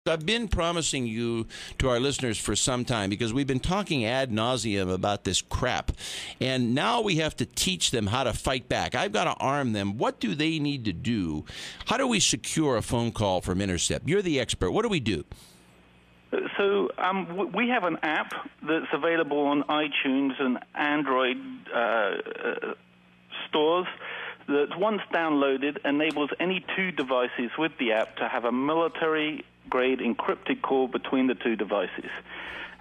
I've been promising you to our listeners for some time because we've been talking ad nauseum about this crap. And now we have to teach them how to fight back. I've got to arm them. What do they need to do? How do we secure a phone call from Intercept? You're the expert. What do we do? So we have an app that's available on iTunes and Android stores that, once downloaded, enables any two devices with the app to have a military-grade encrypted call between the two devices.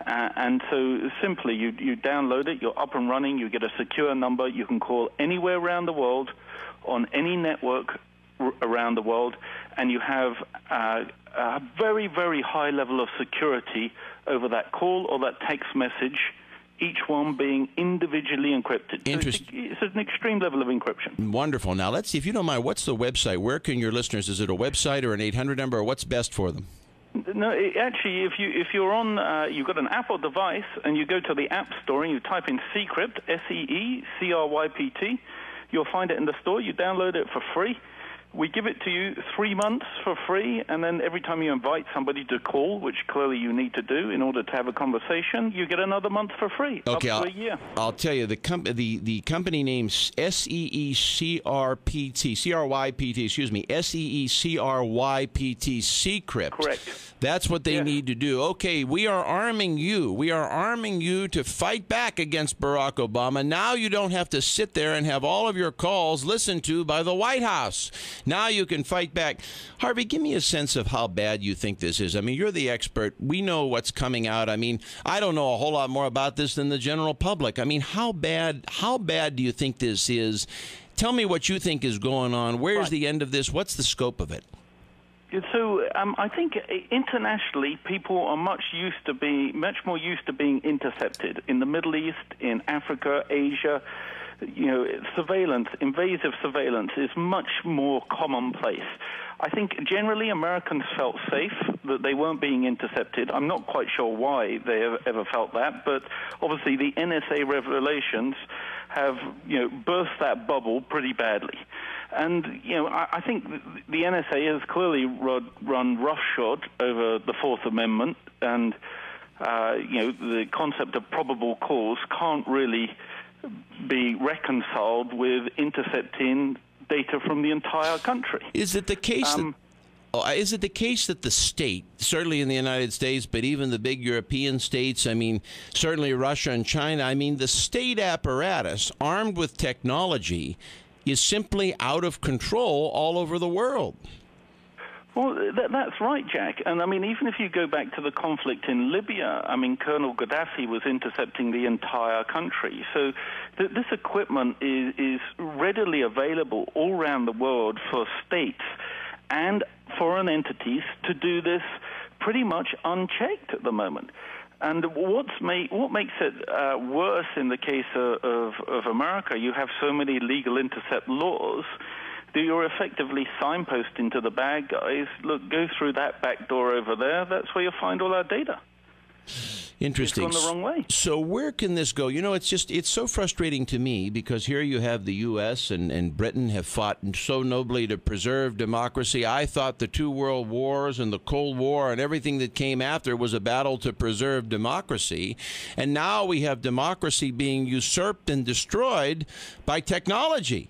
And so simply, you download it, you're up and running, you get a secure number, you can call anywhere around the world on any network around the world, and you have a very, very high level of security over that call or that text message, each one being individually encrypted. Interesting. So it's an extreme level of encryption. Wonderful. Now, let's see, if you don't mind, what's the website? Where can your listeners, is it a website or an 800 number, or what's best for them? No, actually, if you're on, you've got an Apple device, and you go to the App Store and you type in Seecrypt, Seecrypt, you'll find it in the store. You download it for free. We give it to you 3 months for free, and then every time you invite somebody to call, which clearly you need to do in order to have a conversation, you get another month for free, okay, up to a year. I'll tell you, the company name Seecrypt, Seecrypt. Correct. That's what they need to do. Okay, we are arming you. We are arming you to fight back against Barack Obama. Now you don't have to sit there and have all of your calls listened to by the White House. Now you can fight back. Harvey, give me a sense of how bad you think this is. I mean, you're the expert. We know what's coming out. I mean, I don't know a whole lot more about this than the general public. I mean, how bad do you think this is? Tell me what you think is going on. Where's the end of this? What's the scope of it? So I think internationally, people are much more used to being intercepted. In the Middle East, in Africa, Asia, surveillance, invasive surveillance is much more commonplace. I think generally Americans felt safe that they weren't being intercepted. I'm not quite sure why they ever felt that, but obviously the NSA revelations have burst that bubble pretty badly. And I think the NSA has clearly run roughshod over the Fourth Amendment, and the concept of probable cause can't really be reconciled with intercepting data from the entire country. Is it the case that the state, certainly in the United States, but even the big European states, I mean, certainly Russia and China, I mean, the state apparatus, armed with technology, is simply out of control all over the world? Well, that's right, Jack. And I mean, even if you go back to the conflict in Libya, I mean, Colonel Gaddafi was intercepting the entire country. So this equipment is readily available all around the world for states and foreign entities to do this pretty much unchecked at the moment. And what makes it worse in the case of America, you have so many legal intercept laws that you're effectively signposting to the bad guys, look, go through that back door over there, that's where you'll find all our data. Interesting. It's gone the wrong way. So where can this go? It's so frustrating to me because here you have the U.S. and Britain have fought so nobly to preserve democracy. I thought the two world wars and the Cold War and everything that came after was a battle to preserve democracy. And now we have democracy being usurped and destroyed by technology.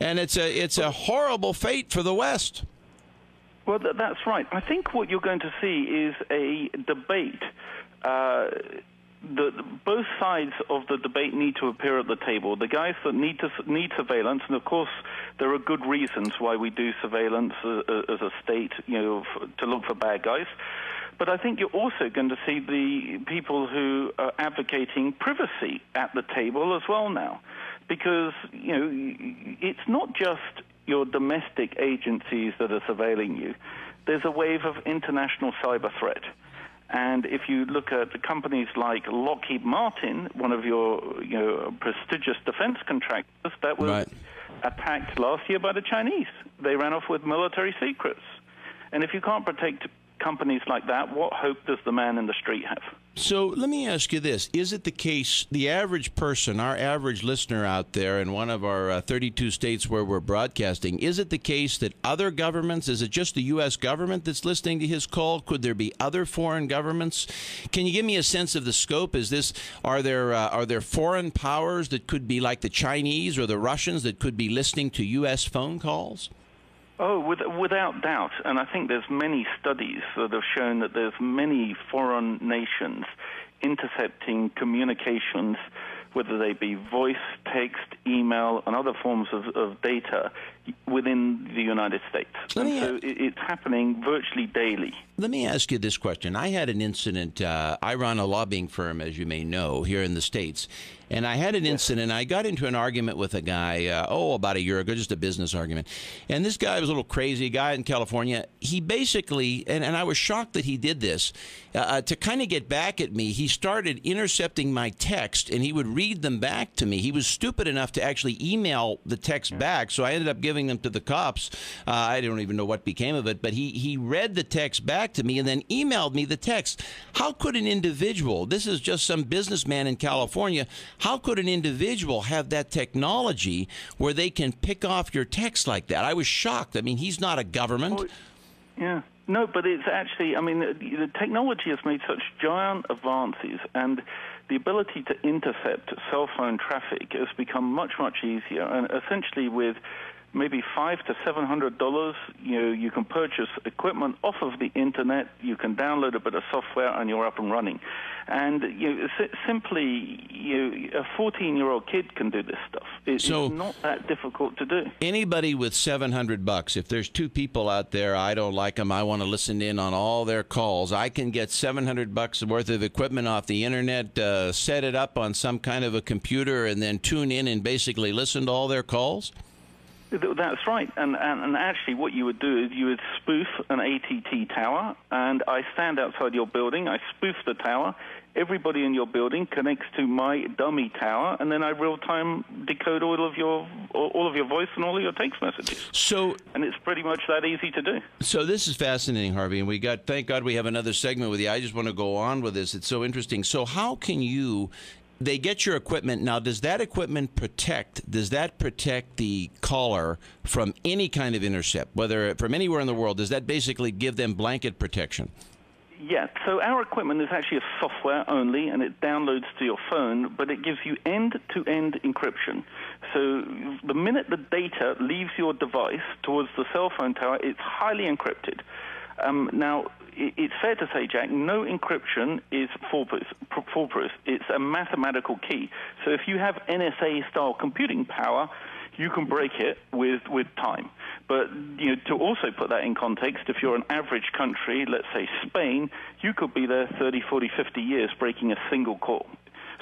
And it's a horrible fate for the West. Well, that's right. I think what you're going to see is a debate. Both sides of the debate need to appear at the table. The guys that need surveillance, and of course there are good reasons why we do surveillance as a state, to look for bad guys. But I think you're also going to see the people who are advocating privacy at the table as well now, because it's not just your domestic agencies that are surveilling you. There's a wave of international cyber threat. And if you look at companies like Lockheed Martin, one of your prestigious defense contractors, that was attacked last year by the Chinese. They ran off with military secrets. And if you can't protect companies like that, what hope does the man in the street have? So let me ask you this. Is it the case, the average person, our average listener out there in one of our 32 states where we're broadcasting, is it the case that other governments, is it just the U.S. government that's listening to his call? Could there be other foreign governments? Can you give me a sense of the scope? Are there foreign powers that could be like the Chinese or the Russians that could be listening to U.S. phone calls? Oh, without doubt. And I think there's many studies that have shown that there's many foreign nations intercepting communications, whether they be voice, text, email, and other forms of data within the United States. And so it's happening virtually daily. Let me ask you this question. I had an incident. I run a lobbying firm, as you may know, here in the States. And I had an incident. I got into an argument with a guy, about a year ago, just a business argument. And this guy was a little crazy, a guy in California. He basically, and I was shocked that he did this, to kind of get back at me, he started intercepting my text, and he would read them back to me. He was stupid enough to actually email the text back, so I ended up giving them to the cops. I don't even know what became of it, but he read the text back to me and then emailed me the text. How could an individual, this is just some businessman in California, how could an individual have that technology where they can pick off your text like that? I was shocked. I mean, he's not a government. Well, yeah. No, but it's actually, I mean, the technology has made such giant advances, and the ability to intercept cell phone traffic has become much, much easier. And essentially with maybe $500 to $700, you can purchase equipment off of the internet, you can download a bit of software, and you're up and running. And simply, a 14-year-old kid can do this stuff. It's not that difficult to do. Anybody with $700, if there's two people out there, I don't like them, I want to listen in on all their calls, I can get $700 worth of equipment off the internet, set it up on some kind of a computer, and then tune in and basically listen to all their calls? That's right. And actually what you would do is you would spoof an ATT tower, and I stand outside your building, I spoof the tower, everybody in your building connects to my dummy tower, and then I real-time decode all of your voice and all of your text messages. And it's pretty much that easy to do. So this is fascinating, Harvey, and thank God we have another segment with you. I just want to go on with this. It's so interesting. So how can they get your equipment. Now, does that equipment protect the caller from any kind of intercept, whether from anywhere in the world? Does that basically give them blanket protection? Yeah, so our equipment is actually a software only, and it downloads to your phone, but it gives you end-to-end encryption. So the minute the data leaves your device towards the cell phone tower, it's highly encrypted. Now, it's fair to say, Jack, no encryption is foolproof. It's a mathematical key. So if you have NSA-style computing power, you can break it with time. But to also put that in context, if you're an average country, let's say Spain, you could be there 30, 40, 50 years breaking a single call.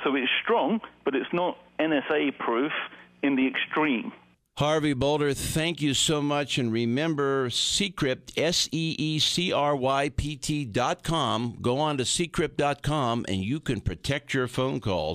So it's strong, but it's not NSA-proof in the extreme. Harvey Boulter, thank you so much. And remember, Seecrypt, SEECRYPT.com. Go on to Seecrypt.com, and you can protect your phone calls.